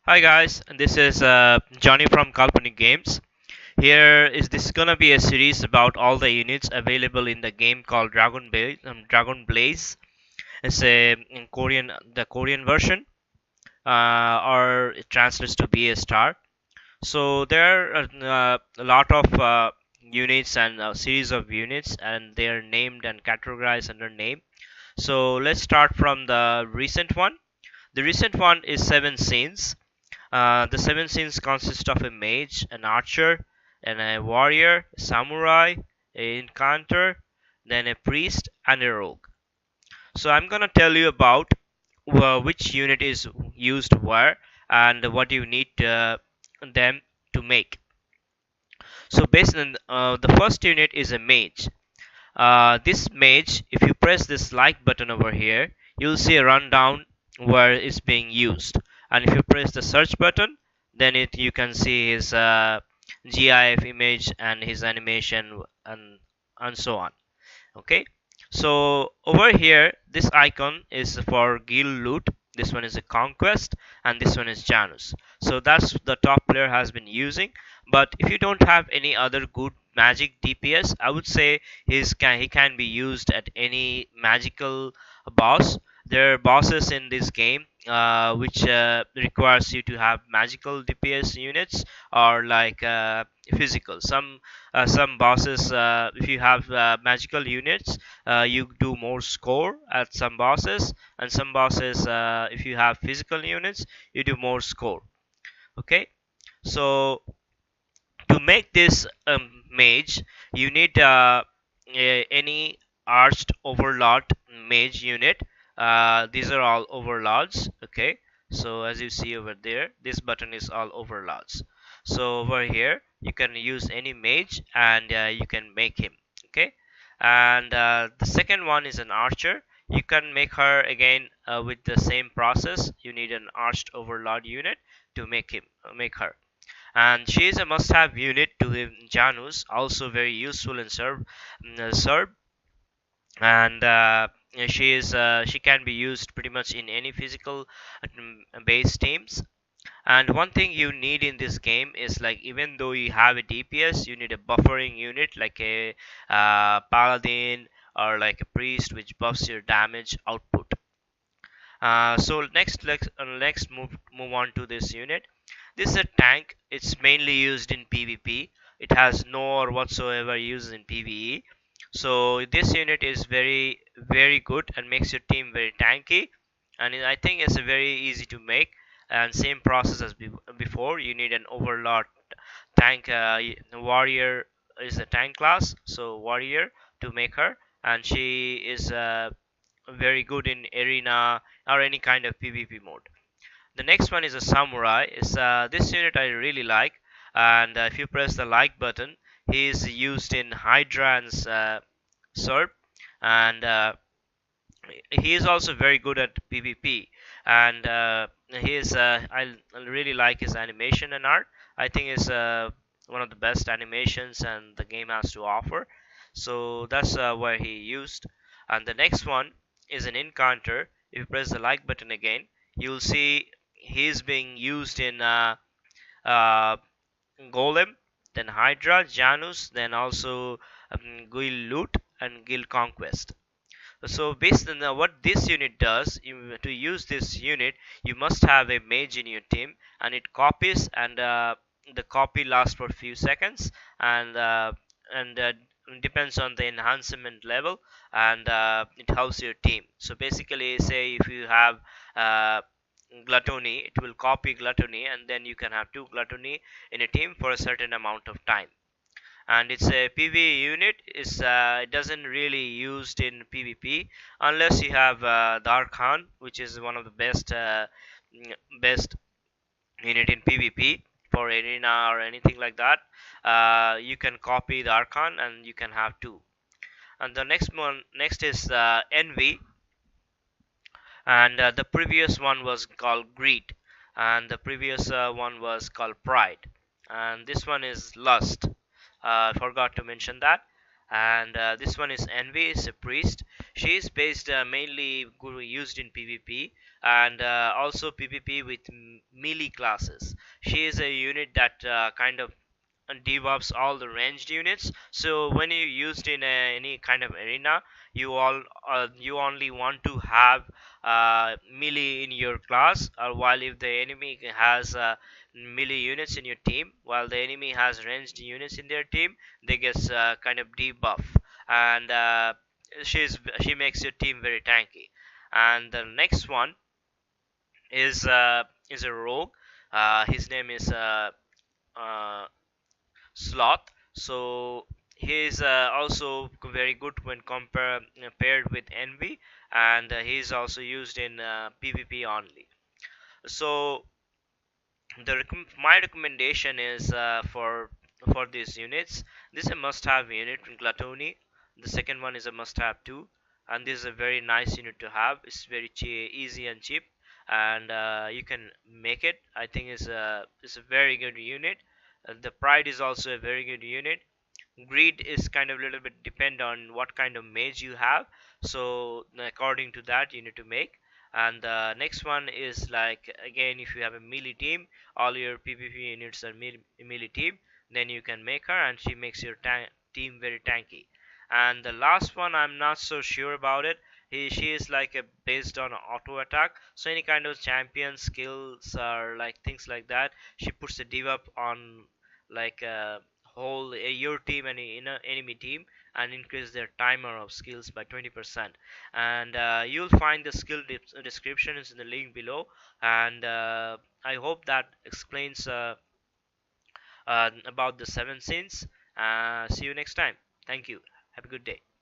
Hi guys, and this is Johnny from Kalpanic Games. This is gonna be a series about all the units available in the game called Dragon Blaze. It's in Korean, the Korean version, or it translates to be a star. So there are a lot of units and a series of units, and they are named and categorized under name. So let's start from the recent one. The recent one is Seven Scenes. The seven scenes consist of a mage, an archer, and a warrior, a samurai, a incanter, then a priest, and a rogue. So I'm gonna tell you about which unit is used where and what you need them to make. So based on the first unit is a mage. This mage, if you press this like button over here, you'll see a rundown where it's being used. And if you press the search button, then you can see his GIF image and his animation and so on. Okay, so over here this icon is for guild loot, this one is a conquest, and this one is Janus. So that's the top player has been using. But if you don't have any other good magic DPS, I would say he can be used at any magical boss. There are bosses in this game which requires you to have magical DPS units or like physical. Some bosses, if you have magical units, you do more score at some bosses, and some bosses, if you have physical units, you do more score. Okay, so to make this mage, you need any arched overlord mage unit. These are all overlords. Okay, so as you see over there, this button is all overlords. So over here you can use any mage and you can make him. Okay, and the second one is an archer. You can make her again with the same process. You need an arched overlord unit to make her, and she is a must-have unit to Janus, also very useful in Serb, and she can be used pretty much in any physical base teams. And one thing you need in this game is, like, even though you have a DPS, you need a buffering unit like a paladin or like a priest, which buffs your damage output. So next move on to this unit. This is a tank. It's mainly used in PvP. It has no or whatsoever use in PvE. So this unit is very good and makes your team very tanky. And I think it's a very easy to make. And same process as before. You need an overlord tank. Warrior is a tank class, so warrior to make her, and she is very good in arena or any kind of PvP mode. The next one is a samurai. This unit I really like, and if you press the like button, he is used in Hydra and Serb, and he is also very good at PvP. And I really like his animation and art. I think it's one of the best animations and the game has to offer. So that's where he used. And the next one is an encounter. If you press the like button again, you'll see he's being used in uh, Golem, then Hydra, Janus, then also Guild Loot and Guild Conquest. So based on what this unit does, to use this unit, you must have a mage in your team, and it copies, and the copy lasts for a few seconds, and depends on the enhancement level, and it helps your team. So basically, say if you have uh, gluttony, it will copy gluttony, and then you can have two gluttony in a team for a certain amount of time. And it's a PvE unit. It doesn't really used in PvP unless you have the Archon, which is one of the best unit in PvP for arena or anything like that. You can copy the Archon and you can have two. And the next is Envy, and the previous one was called Greed, and the previous one was called Pride, and this one is Lust. I forgot to mention that. And this one is Envy, is a priest. She is based mainly used in PvP. and also PvP with melee classes. She is a unit that kind of debuffs all the ranged units. So when you used in any kind of arena, you only want to have melee in your class, or while if the enemy has melee units in your team, while the enemy has ranged units in their team, they get kind of debuff, and she makes your team very tanky. And the next one is a rogue. His name is uh, Sloth. So he is also very good when paired with Envy, and he is also used in PvP only. So my recommendation is for these units. This is a must-have unit in Gluttony. The second one is a must-have too, and this is a very nice unit to have. It's very easy and cheap, and you can make it. I think it's a very good unit. The Pride is also a very good unit. Greed is kind of a little bit depend on what kind of mage you have, so according to that you need to make. And the next one is like, again, if you have a melee team, all your PvP units are melee team, then you can make her and she makes your team very tanky. And the last one, I'm not so sure about it. She is like a based on auto attack, so any kind of champion skills or like things like that, she puts a debuff on like whole your team and enemy team, and increase their timer of skills by 20%. And you'll find the skill descriptions in the link below. And I hope that explains about the seven sins. See you next time. Thank you. Have a good day.